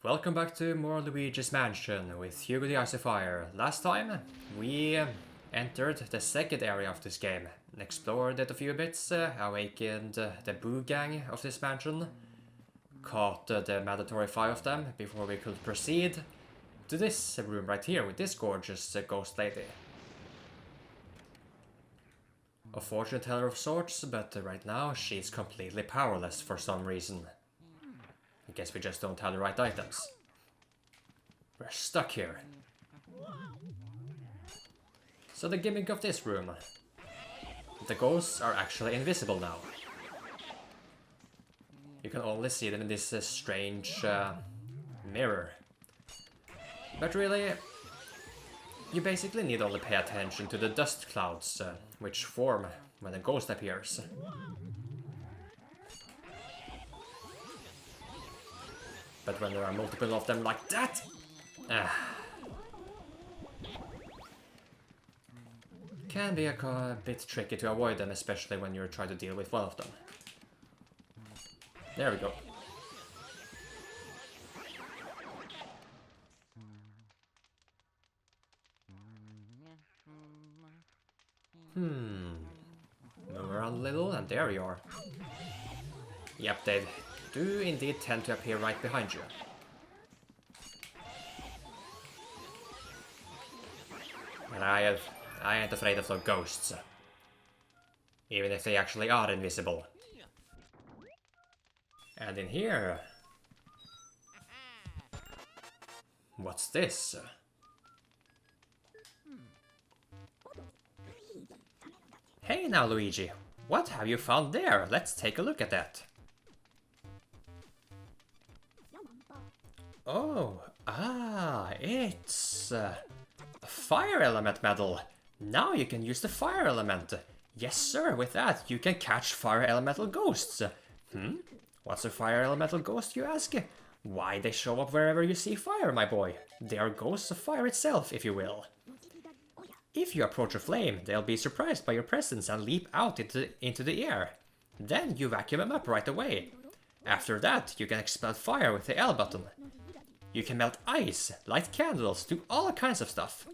Welcome back to more Luigi's Mansion with Hugo the Icy Fire. Last time we entered the second area of this game, explored it a few bits, awakened the Boo Gang of this mansion, caught the mandatory 5 of them before we could proceed to this room right here with this gorgeous ghost lady. A fortune teller of sorts, but right now she's completely powerless for some reason. I guess we just don't have the right items. We're stuck here. So the gimmick of this room. The ghosts are actually invisible now. You can only see them in this strange mirror. But really, you basically need only pay attention to the dust clouds, which form when a ghost appears. But when there are multiple of them like that, can be a bit tricky to avoid them, especially when you're trying to deal with one of them. There we go. Move around a little, and there you are. Yep, they do indeed tend to appear right behind you. And I ain't afraid of the ghosts. Even if they actually are invisible. And in here... What's this? Hey now, Luigi. What have you found there? Let's take a look at that. Oh, it's a fire element medal. Now you can use the fire element. Yes, sir, with that you can catch fire elemental ghosts. What's a fire elemental ghost, you ask? Why, they show up wherever you see fire, my boy. They are ghosts of fire itself, if you will. If you approach a flame, they'll be surprised by your presence and leap out into the air. Then you vacuum them up right away. After that, you can expel fire with the L button. You can melt ice, light candles, do all kinds of stuff.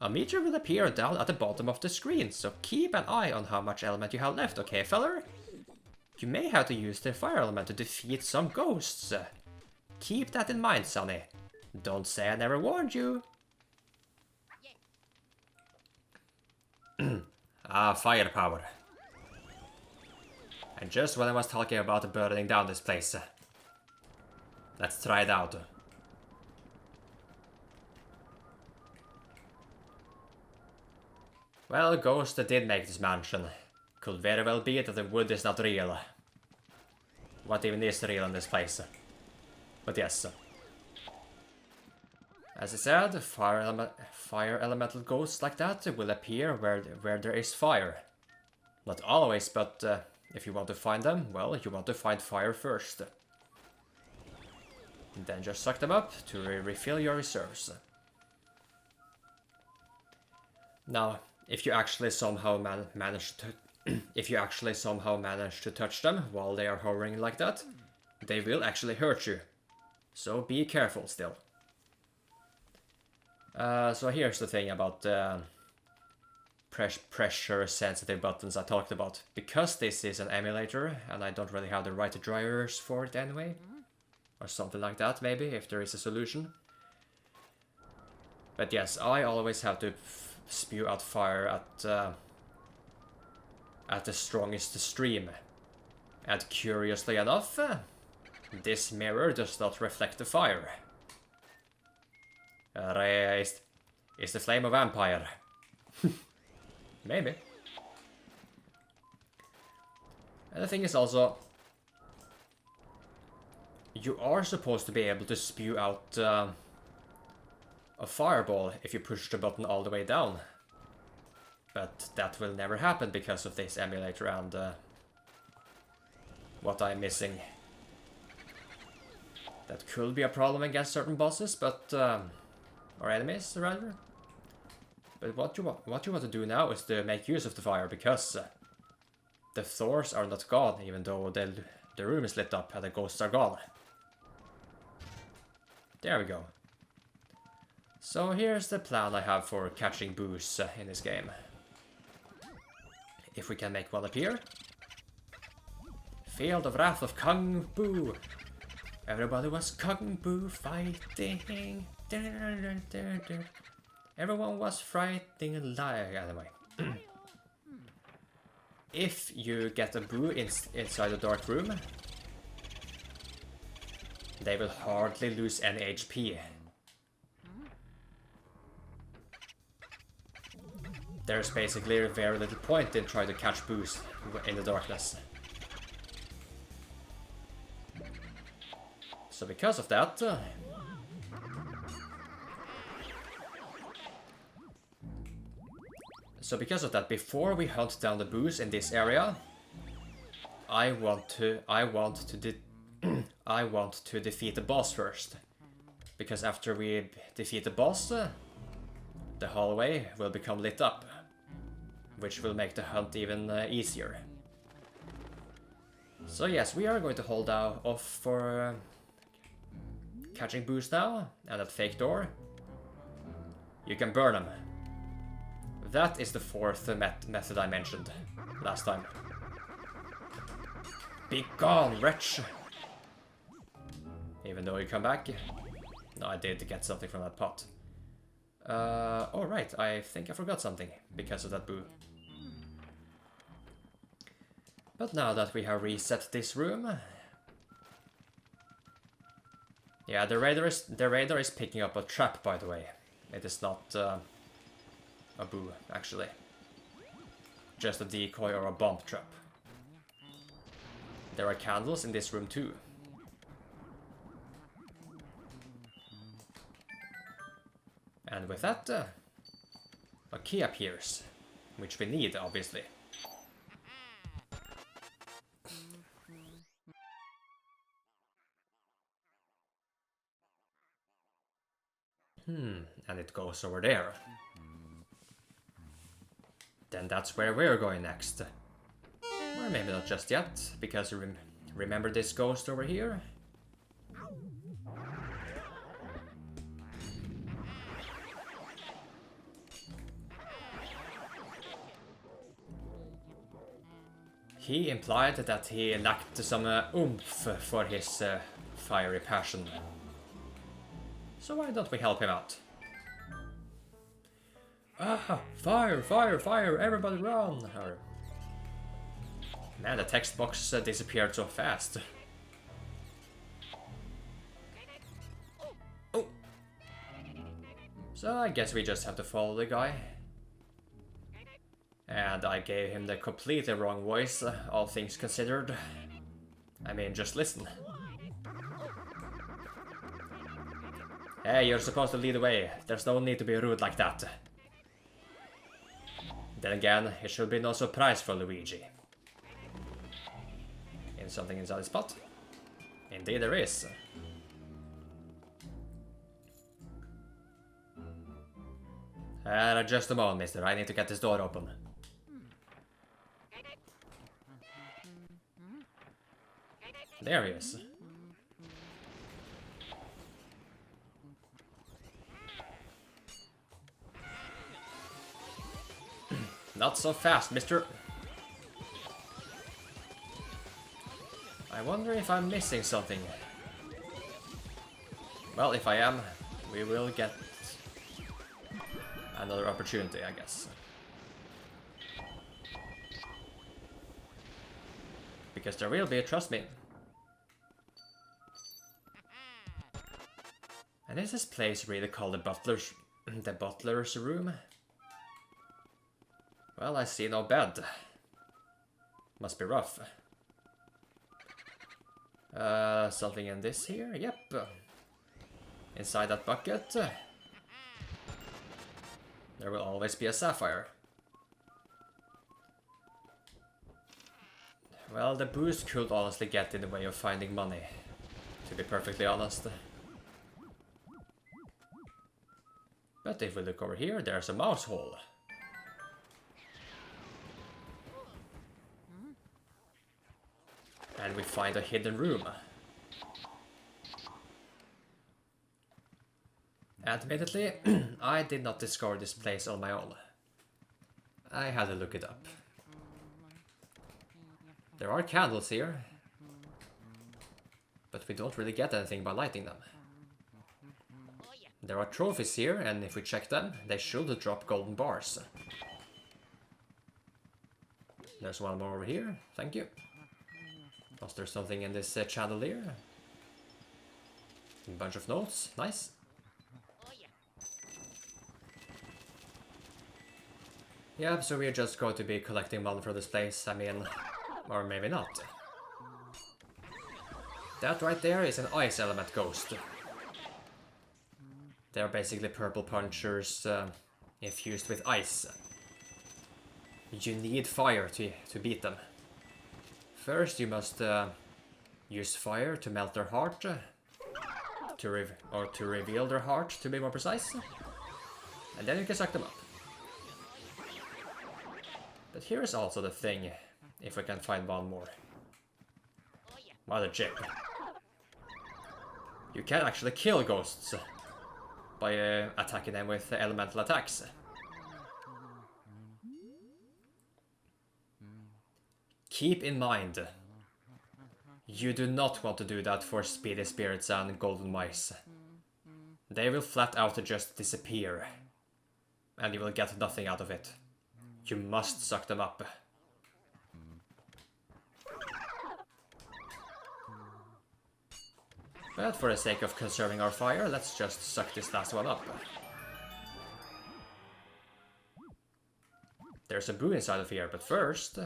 A meter will appear down at the bottom of the screen, so keep an eye on how much element you have left, okay, feller? You may have to use the fire element to defeat some ghosts. Keep that in mind, Sonny. Don't say I never warned you. Firepower. And just when I was talking about burning down this place. Let's try it out. Well, Ghost did make this mansion. Could very well be that the wood is not real. What even is real in this place? But yes. As I said, fire elemental ghosts like that will appear where there is fire. Not always, but if you want to find them, well, you want to find fire first. And then just suck them up to refill your reserves. Now, if you actually somehow manage to touch them while they are hovering like that, they will actually hurt you. So be careful still. So here's the thing about pressure-sensitive buttons I talked about. Because this is an emulator, and I don't really have the right drivers for it anyway, or something like that maybe, if there is a solution. But yes, I always have to spew out fire at the strongest stream. And curiously enough, this mirror does not reflect the fire. Is the flame a vampire? Maybe. And the thing is also, you are supposed to be able to spew out a fireball if you push the button all the way down. But that will never happen because of this emulator and what I'm missing. That could be a problem against certain bosses, but or enemies, rather. But what you want to do now is to make use of the fire, because the floors are not gone, even though the room is lit up and the ghosts are gone. There we go. So here's the plan I have for catching boos in this game. If we can make one appear. Field of Wrath of Kung Boo. Everybody was Kung Boo fighting. Everyone was fighting alive. Anyway. If you get a boo inside a dark room, they will hardly lose any HP. There's basically very little point in trying to catch boos in the darkness. So because of that, before we hunt down the boos in this area, I want to defeat the boss first. Because after we defeat the boss, the hallway will become lit up, which will make the hunt even easier. So yes, we are going to hold off for catching boos now, and that fake door. You can burn them. That is the fourth method I mentioned last time. Be gone, wretch! Even though you come back. No, I did get something from that pot. Oh right, I think I forgot something because of that boo. But now that we have reset this room... Yeah, the radar is picking up a trap, by the way. It is not a boo, actually. Just a decoy or a bomb trap. There are candles in this room too. And with that, a key appears, which we need, obviously. And it goes over there. Then that's where we're going next. Or maybe not just yet, because remember this ghost over here? He implied that he lacked some oomph for his fiery passion. So why don't we help him out? Ah! Fire! Fire! Fire! Everybody run! Man, the text box disappeared so fast. Oh! So I guess we just have to follow the guy. And I gave him the completely wrong voice, all things considered. I mean, just listen. Hey, you're supposed to lead the way. There's no need to be rude like that. Then again, it should be no surprise for Luigi. In something inside this pot? Indeed there is. Just a moment, mister. I need to get this door open. There he is. Not so fast, mister. I wonder if I'm missing something. Well, if I am, we will get another opportunity, I guess. Because there will be, trust me. And is this place really called the butler's room? Well, I see no bed. Must be rough. Something in this here? Yep. Inside that bucket, there will always be a sapphire. Well, the boost could honestly get in the way of finding money, to be perfectly honest. But if we look over here, there's a mouse hole. And we find a hidden room. Admittedly, I did not discover this place on my own. I had to look it up. There are candles here, but we don't really get anything by lighting them. There are trophies here, and if we check them, they should drop golden bars. There's one more over here, thank you. Was there something in this chandelier? A bunch of notes, nice. Yeah, so we're just going to be collecting money for this place, I mean, or maybe not. That right there is an ice element ghost. They're basically purple punchers infused with ice. You need fire to beat them. First you must use fire to melt their heart, to reveal their heart, to be more precise. And then you can suck them up. But here is also the thing, if we can find one more. What a chip. You can actually kill ghosts by attacking them with elemental attacks. Keep in mind, you do not want to do that for speedy spirits and golden mice. They will flat out just disappear, and you will get nothing out of it. You must suck them up. But for the sake of conserving our fire, let's just suck this last one up. There's a boo inside of here, but first,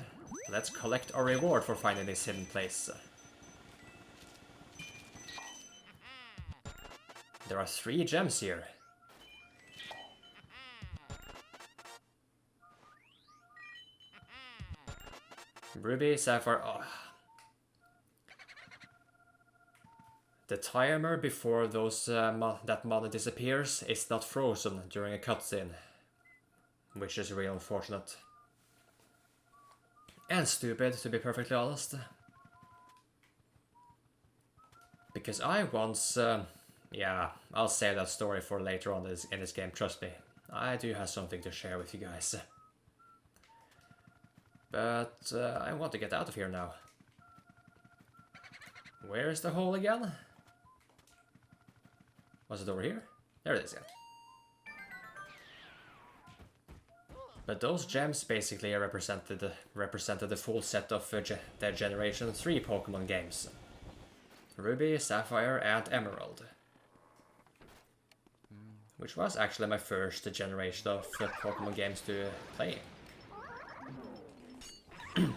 let's collect our reward for finding this hidden place. There are 3 gems here. Ruby, Sapphire... Oh. The timer before those that mana disappears is not frozen during a cutscene, which is real unfortunate. And stupid, to be perfectly honest. Because I once... yeah, I'll save that story for later on in this game, trust me. I do have something to share with you guys. But I want to get out of here now. Where's the hole again? Was it over here? There it is, yeah. But those gems basically represented the full set of the Generation 3 Pokemon games. Ruby, Sapphire and Emerald. Which was actually my first generation of Pokemon games to play. And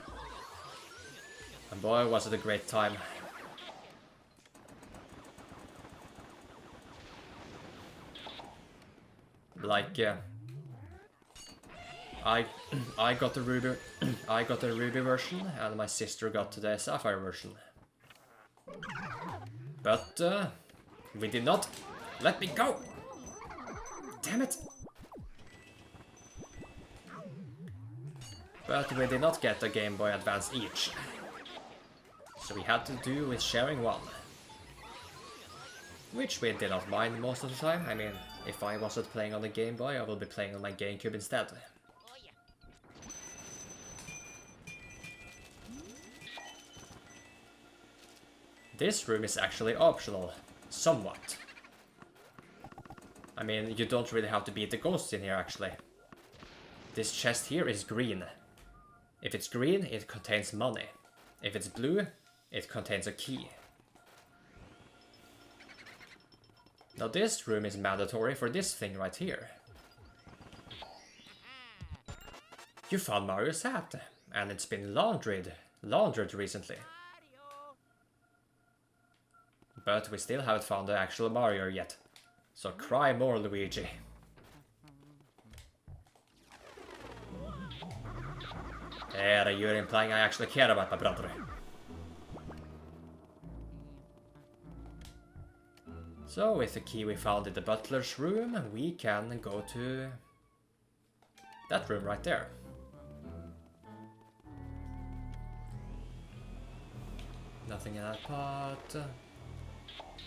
boy, was it a great time. Like, I got the Ruby version, and my sister got the Sapphire version. But we did not. Let me go! Damn it! But we did not get a Game Boy Advance each. So we had to do with sharing one. Which we did not mind most of the time. I mean, if I wasn't playing on the Game Boy, I will be playing on my GameCube instead. This room is actually optional, somewhat. I mean, you don't really have to beat the ghosts in here, actually. This chest here is green. If it's green, it contains money. If it's blue, it contains a key. Now this room is mandatory for this thing right here. You found Mario's hat, and it's been laundered recently. But we still haven't found the actual Mario yet. So cry more, Luigi. Yeah, you're implying I actually care about my brother. So, with the key we found in the butler's room, we can go to that room right there. Nothing in that pot.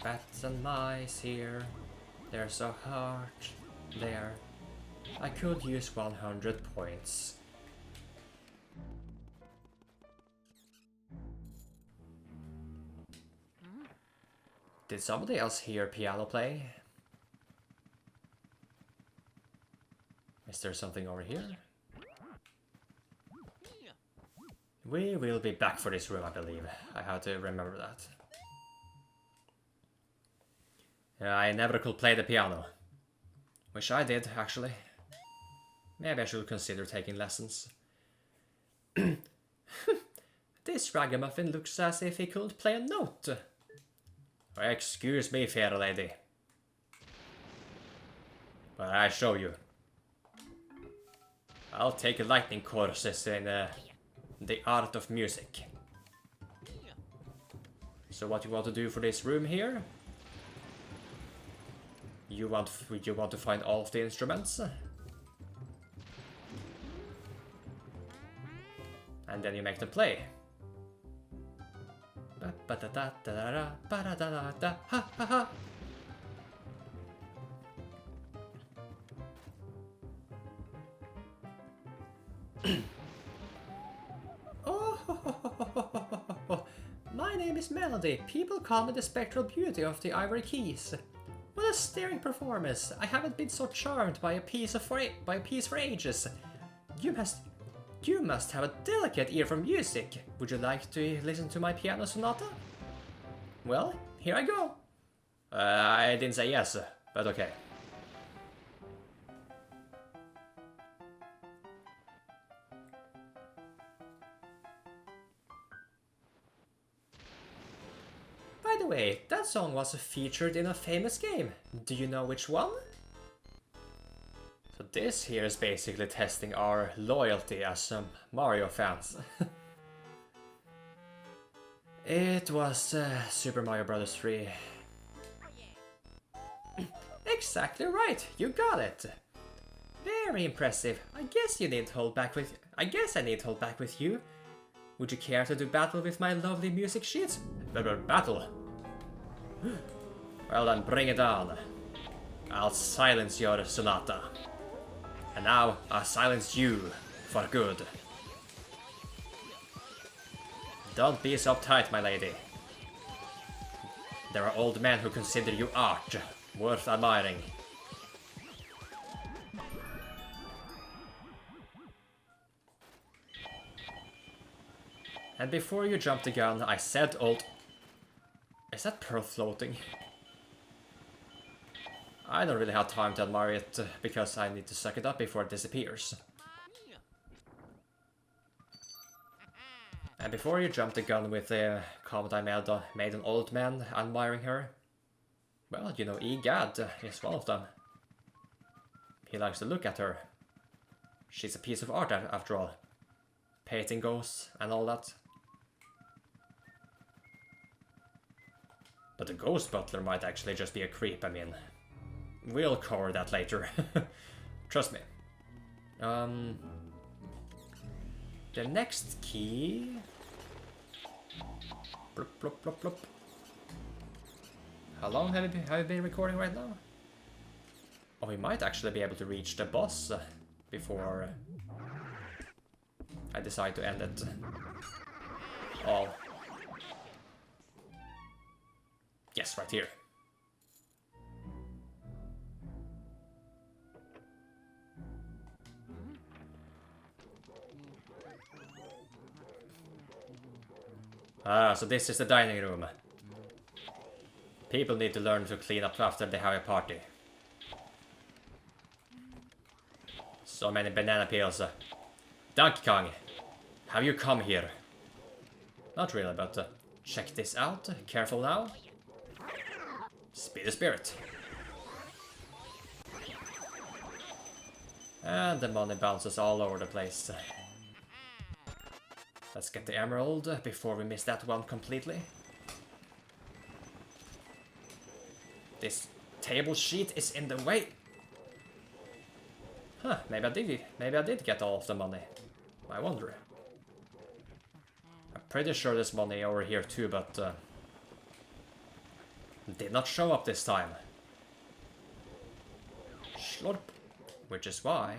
Bats and mice here. There's a heart there. I could use 100 points. Did somebody else hear piano play? Is there something over here? We will be back for this room, I believe. I have to remember that. I never could play the piano. Wish I did, actually. Maybe I should consider taking lessons. This ragamuffin looks as if he couldn't play a note. Excuse me, fair lady. But I show you. I'll take lightning courses in the art of music. So what you want to do for this room here? You want to find all of the instruments? And then you make them play. Oh, my name is Melody. People call me the spectral beauty of the Ivory Keys. What a stirring performance! I haven't been so charmed by a piece for ages. You must have a delicate ear for music. Would you like to listen to my piano sonata? Well, here I go. I didn't say yes, but okay. By the way, that song was featured in a famous game. Do you know which one? So this here is basically testing our loyalty as Mario fans. It was Super Mario Bros. 3. Exactly right, you got it. Very impressive. I guess I need to hold back with you. Would you care to do battle with my lovely music sheets? Battle? Well then, bring it on. I'll silence your sonata. And now, I'll silence you for good. Don't be so uptight, my lady. There are old men who consider you art, worth admiring. And before you jump the gun, I said old... Is that pearl floating? I don't really have time to admire it, because I need to suck it up before it disappears. And before you jump the gun with the comment I made an old man admiring her, well, you know, Egad is one of them. He likes to look at her. She's a piece of art after all. Painting ghosts and all that. But the ghost butler might actually just be a creep, I mean. We'll cover that later. Trust me. The next key... Plop, plop, plop, plop. How long have you been recording right now? Oh, we might actually be able to reach the boss before I decide to end it all. Yes, right here. Ah, so this is the dining room. People need to learn to clean up after they have a party. So many banana peels. Donkey Kong, have you come here? Not really, but check this out. Careful now. Speedy spirit. And the money bounces all over the place. Let's get the emerald before we miss that one completely. This table sheet is in the way. Huh, maybe I did get all of the money. I wonder. I'm pretty sure there's money over here too, but did not show up this time. Slurp. Which is why...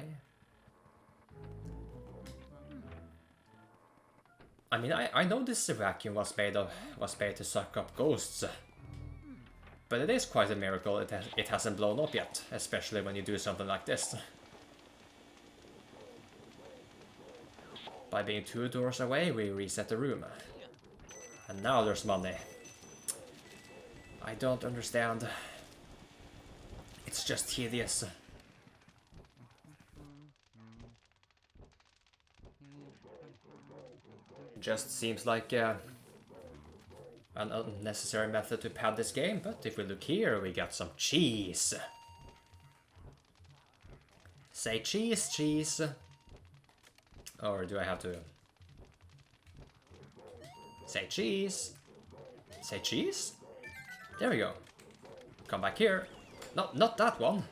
I mean, I know this vacuum was made to suck up ghosts. But it is quite a miracle it hasn't blown up yet, especially when you do something like this. By being 2 doors away, we reset the room. And now there's money. I don't understand. It's just tedious. Just seems like an unnecessary method to pad this game, but if we look here, we got some cheese. Say cheese, cheese. Or do I have to... Say cheese. Say cheese? There we go. Come back here. No, not that one.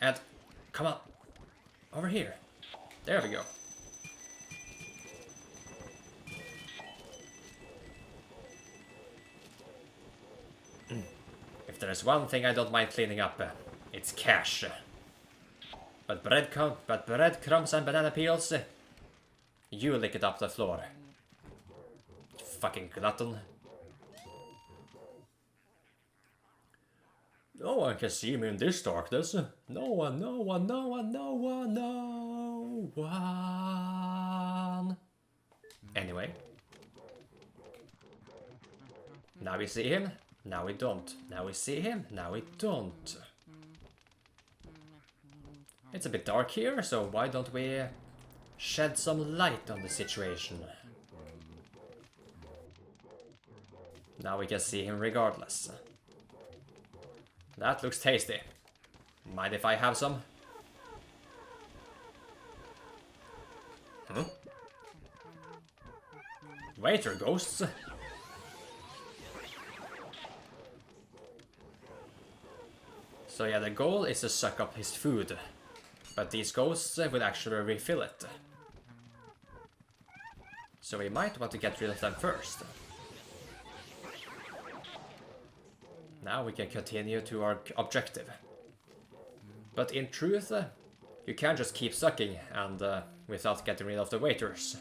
And come on. Over here. There we go. If there's one thing I don't mind cleaning up, it's cash. But breadcrumbs and banana peels, you lick it up the floor. Fucking glutton. No one can see me in this darkness. No one, no one, no one, no one, no one. Anyway. Now we see him, now we don't. Now we see him, now we don't. It's a bit dark here, so why don't we shed some light on the situation? Now we can see him regardless. That looks tasty. Mind if I have some? Huh? Waiter ghosts? So yeah, the goal is to suck up his food. But these ghosts will actually refill it. So we might want to get rid of them first. Now we can continue to our objective. But in truth, you can't just keep sucking and without getting rid of the waiters.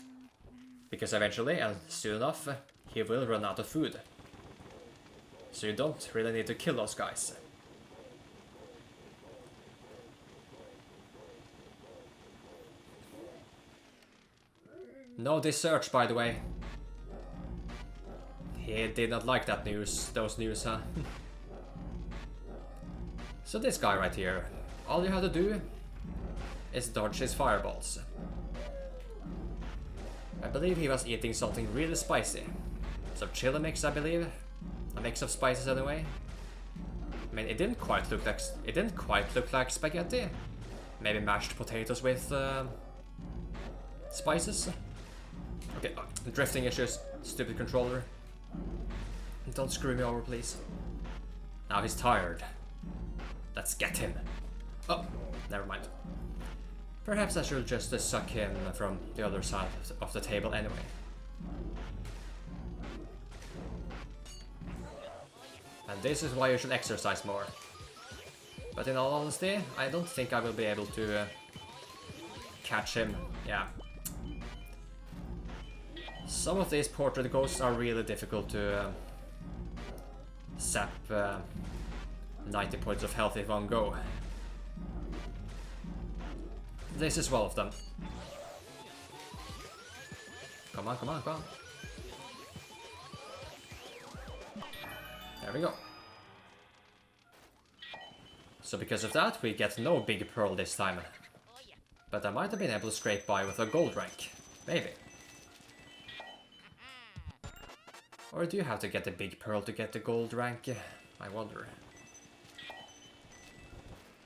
Because eventually, and soon enough, he will run out of food. So you don't really need to kill those guys. No this search, by the way. He did not like that news, those news, huh? So this guy right here, all you have to do is dodge his fireballs. I believe he was eating something really spicy. Some chili mix, I believe. A mix of spices anyway. I mean, it didn't quite look like spaghetti. Maybe mashed potatoes with spices. Okay, drifting issues. Stupid controller. Don't screw me over, please. Now he's tired. Let's get him. Oh, never mind. Perhaps I should just suck him from the other side of the table anyway. And this is why you should exercise more. But in all honesty, I don't think I will be able to catch him. Yeah. Some of these portrait ghosts are really difficult to sap 90 points of health in one go. This is one of them. Come on, come on, come on. There we go. So because of that, we get no big pearl this time. But I might have been able to scrape by with a gold rank. Maybe. Or do you have to get the big pearl to get the gold rank? I wonder.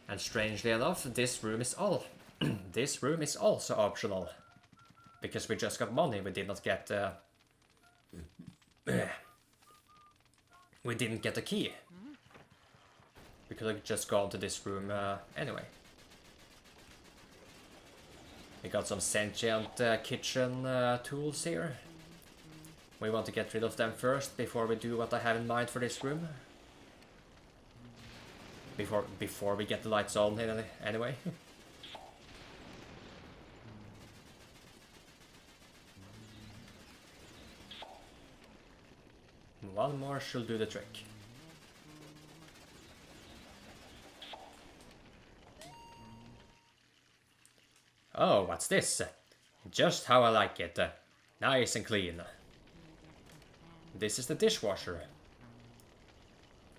And strangely enough, this room is this room is also optional. Because we just got money, we did not get we didn't get a key. We could have just gone to this room anyway. We got some sentient kitchen tools here. We want to get rid of them first before we do what I have in mind for this room. before we get the lights on anyway. One more should do the trick. Oh, what's this? Just how I like it. Nice and clean. This is the dishwasher.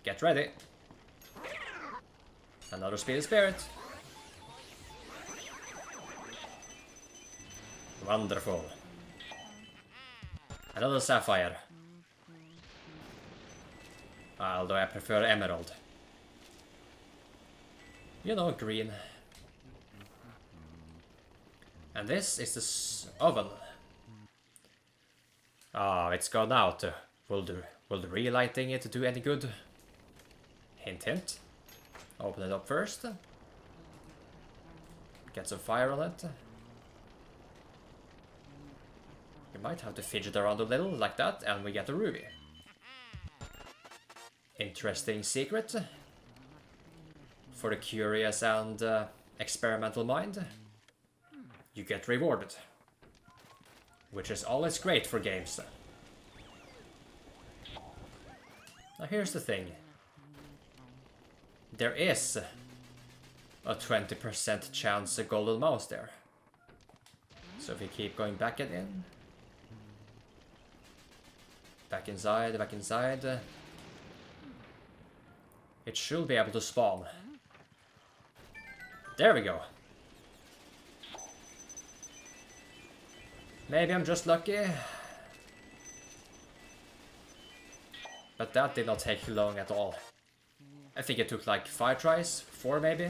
Get ready. Another speedy spirit. Wonderful. Another sapphire. Although I prefer emerald. You know, green. And this is the oven. Ah, it's gone out. Will the relighting it do any good? Hint hint. Open it up first. Get some fire on it. You might have to fidget around a little like that and we get a ruby. Interesting secret. For the curious and experimental mind. You get rewarded. Which is always great for games. Now here's the thing. There is a 20% chance a golden mouse there. So if you keep going back and in. Back inside, it should be able to spawn. There we go. Maybe I'm just lucky. But that did not take long at all. I think it took like 5 tries, 4 maybe.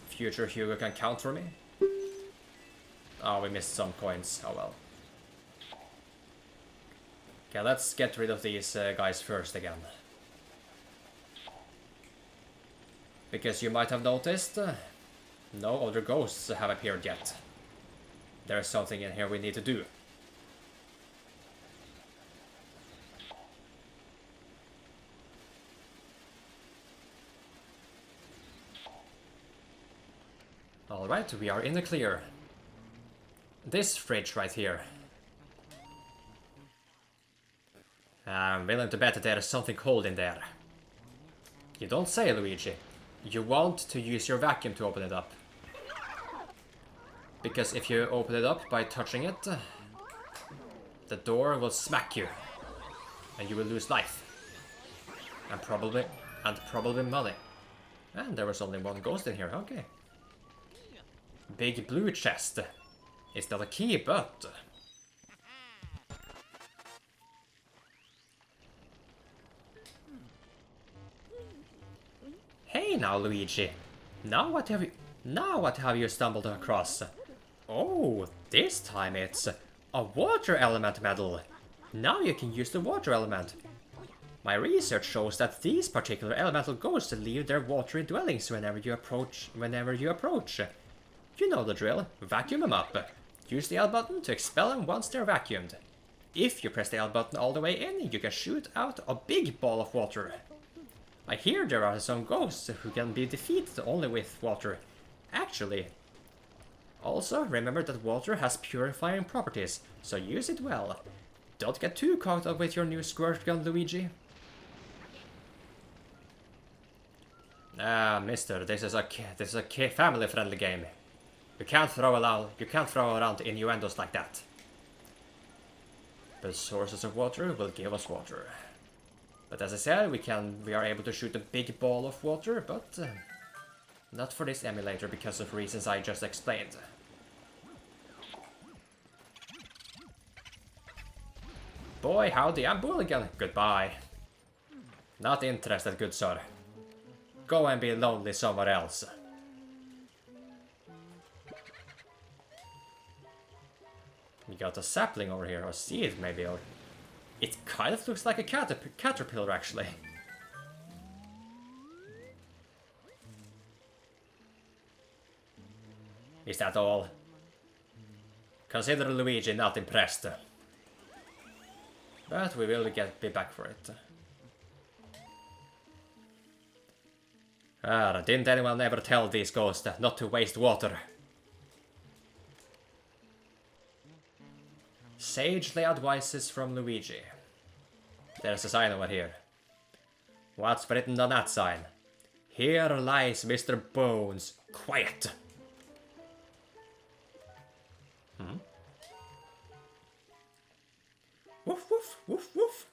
Future Hugo can count for me. Oh, we missed some coins. Oh well. Okay, let's get rid of these guys first again. Because you might have noticed, no other ghosts have appeared yet. There's something in here we need to do. Alright, we are in the clear. This fridge right here. I'm willing to bet that there is something cold in there. You don't say, Luigi. You want to use your vacuum to open it up. Because if you open it up by touching it, the door will smack you. And you will lose life. And probably money. And there was only one ghost in here, okay. Big blue chest. Is that a key? But... Hey now, Luigi. Now what have you stumbled across? Oh, this time it's a water element medal. Now you can use the water element. My research shows that these particular elemental ghosts leave their watery dwellings whenever you approach. You know the drill. Vacuum them up. Use the L button to expel them once they're vacuumed. If you press the L button all the way in, you can shoot out a big ball of water. I hear there are some ghosts who can be defeated only with water. Actually. Also, remember that water has purifying properties, so use it well. Don't get too caught up with your new squirt gun, Luigi. Ah, mister, this is a family-friendly game. You can't throw around innuendos like that. The sources of water will give us water. But as I said, we are able to shoot a big ball of water, but not for this emulator because of reasons I just explained. Boy, howdy, I'm Bulligan. Goodbye. Not interested, good sir. Go and be lonely somewhere else. We got a sapling over here, or seed maybe, or... It kind of looks like a caterpillar, actually. Is that all? Consider Luigi not impressed. But we will be back for it. Didn't anyone ever tell these ghosts not to waste water? Sagely advices from Luigi. There's a sign over here. What's written on that sign? Here lies Mr. Bones. Quiet! Woof woof woof woof.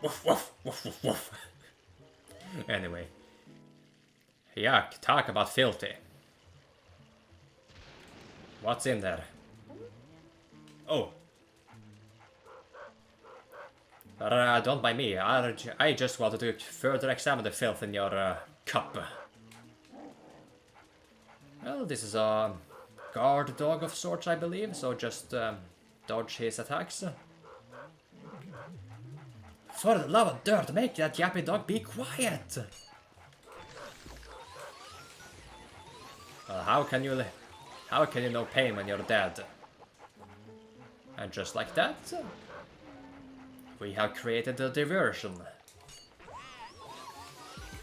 Woof woof woof woof woof. Anyway. Yuck, talk about filthy. What's in there? Oh. Don't mind me, I just wanted to further examine the filth in your cup. Well, this is a guard dog of sorts, I believe, so just dodge his attacks. For the love of dirt, make that yappy dog be quiet! How can you know pain when you're dead? And just like that, we have created a diversion.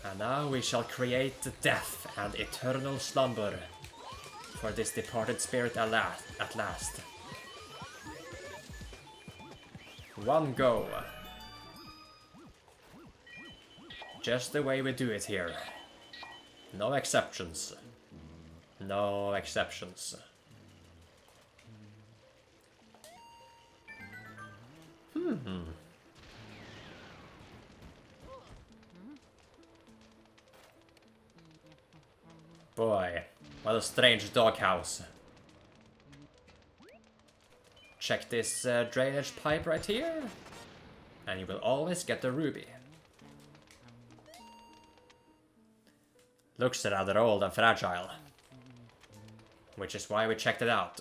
And now we shall create death and eternal slumber for this departed spirit at last. One go. Just the way we do it here. No exceptions. No exceptions. Boy, what a strange doghouse. Check this drainage pipe right here, and you will always get the ruby. Looks rather old and fragile, which is why we checked it out.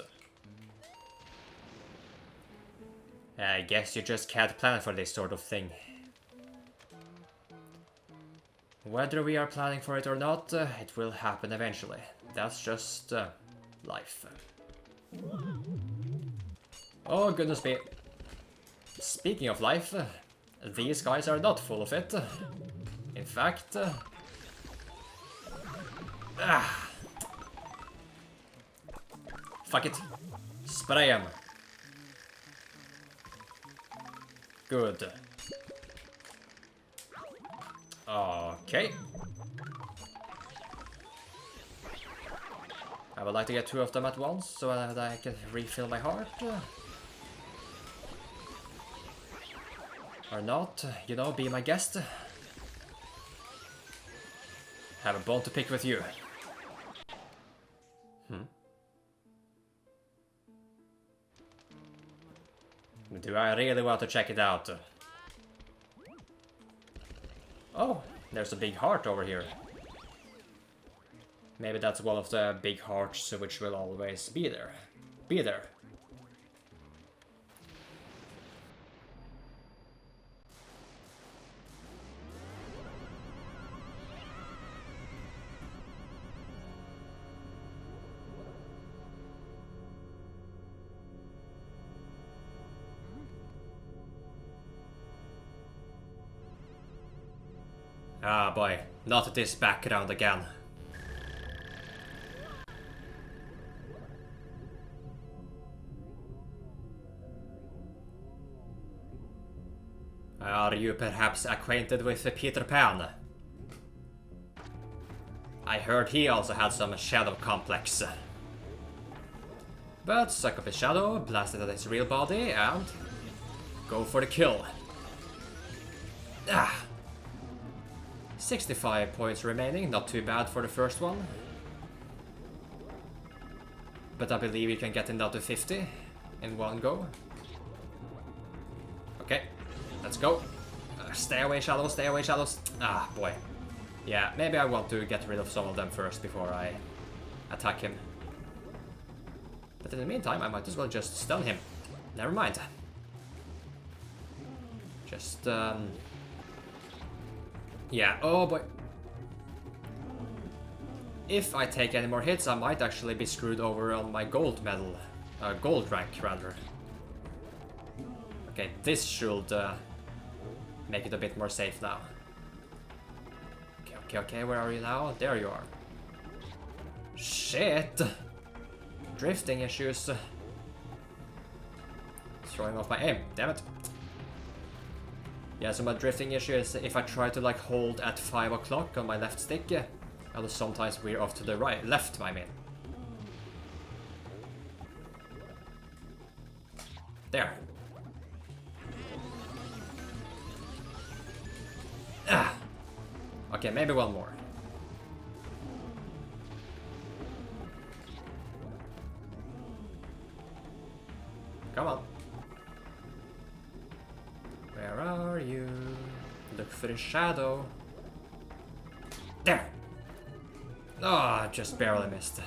I guess you just can't plan for this sort of thing. Whether we are planning for it or not, it will happen eventually. That's just life. Oh goodness me. Speaking of life, these guys are not full of it. In fact... Fuck it. Spray him. Good. Okay. I would like to get two of them at once so that I can refill my heart. Or not, you know, be my guest. Have a bone to pick with you. Do I really want to check it out? Oh, there's a big heart over here. Maybe that's one of the big hearts which will always be there. Be there. Ah boy, not this background again. Are you perhaps acquainted with Peter Pan? I heard he also had some shadow complex. But suck up his shadow, blast it at his real body, and go for the kill. 65 points remaining, not too bad for the first one. But I believe you can get him down to 50 in one go. Okay, let's go. Stay away, shadows, stay away, shadows. Ah, boy. Yeah, maybe I want to get rid of some of them first before I attack him. But in the meantime, I might as well just stun him. Never mind. Just, yeah, oh boy. If I take any more hits, I might actually be screwed over on my gold medal. Gold rank, rather. Okay, this should make it a bit more safe now. Okay, where are you now? There you are. Shit! Drifting issues. Throwing off my aim, damn it. Yeah, so my drifting issue is if I try to like hold at 5 o'clock on my left stick, I'll sometimes veer off to the right, left I mean. There. Ah! Okay, maybe one more. Come on. Where are you? Look for the shadow. There! Oh, just barely missed.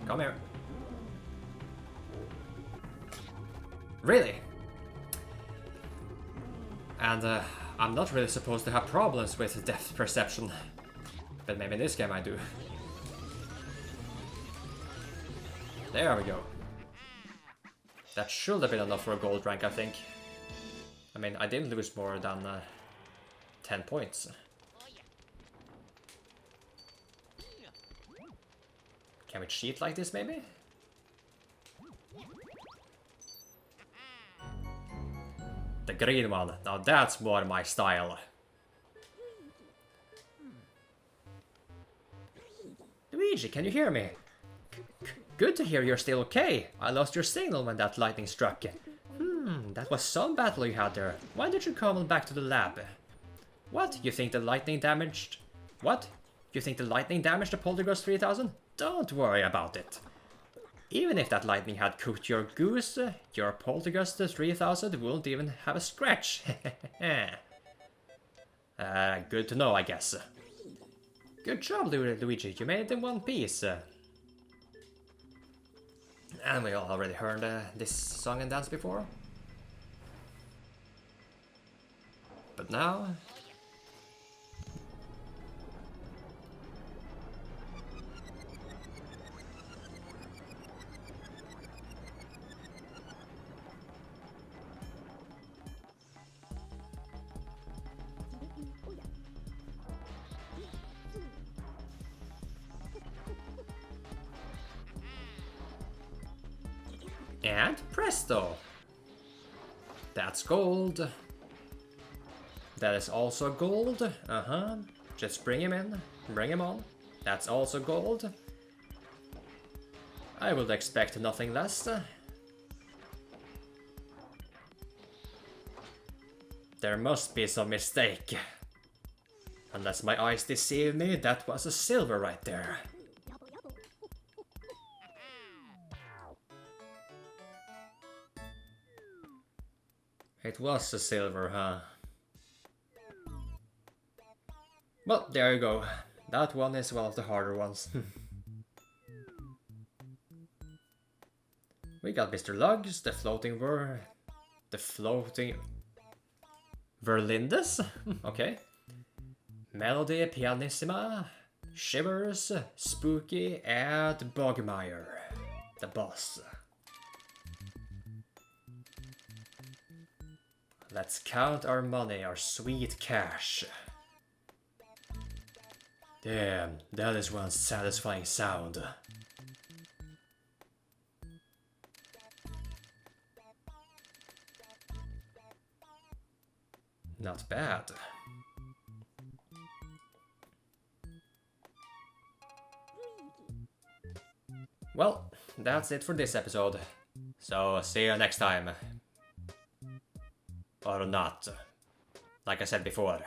Come here. Really? And I'm not really supposed to have problems with depth perception. But maybe in this game I do. There we go. That should have been enough for a gold rank, I think. I mean, I didn't lose more than 10 points. Can we cheat like this, maybe? The green one. Now that's more my style. Luigi, can you hear me? Good to hear you're still okay. I lost your signal when that lightning struck. That was some battle you had there. Why did you come on back to the lab? What? You think the lightning damaged... What? You think the lightning damaged the Poltergust 3000? Don't worry about it. Even if that lightning had cooked your goose, your Poltergust 3000 wouldn't even have a scratch. Good to know, I guess. Good job, Luigi. You made it in one piece. And we already heard this song and dance before. But now... And presto! That's gold. That is also gold. Just bring him in. Bring him on. That's also gold. I would expect nothing less. There must be some mistake. Unless my eyes deceive me, that was a silver right there. It was a silver, huh? Well, there you go. That one is one of the harder ones. We got Mr. Lugs, the floating Verlindes? Okay. Melody Pianissima, Shivers, Spooky, and Bogmire, the boss. Let's count our money, our sweet cash. Damn, that is one satisfying sound. Not bad. Well, that's it for this episode. So, see you next time. Or not. Like I said before.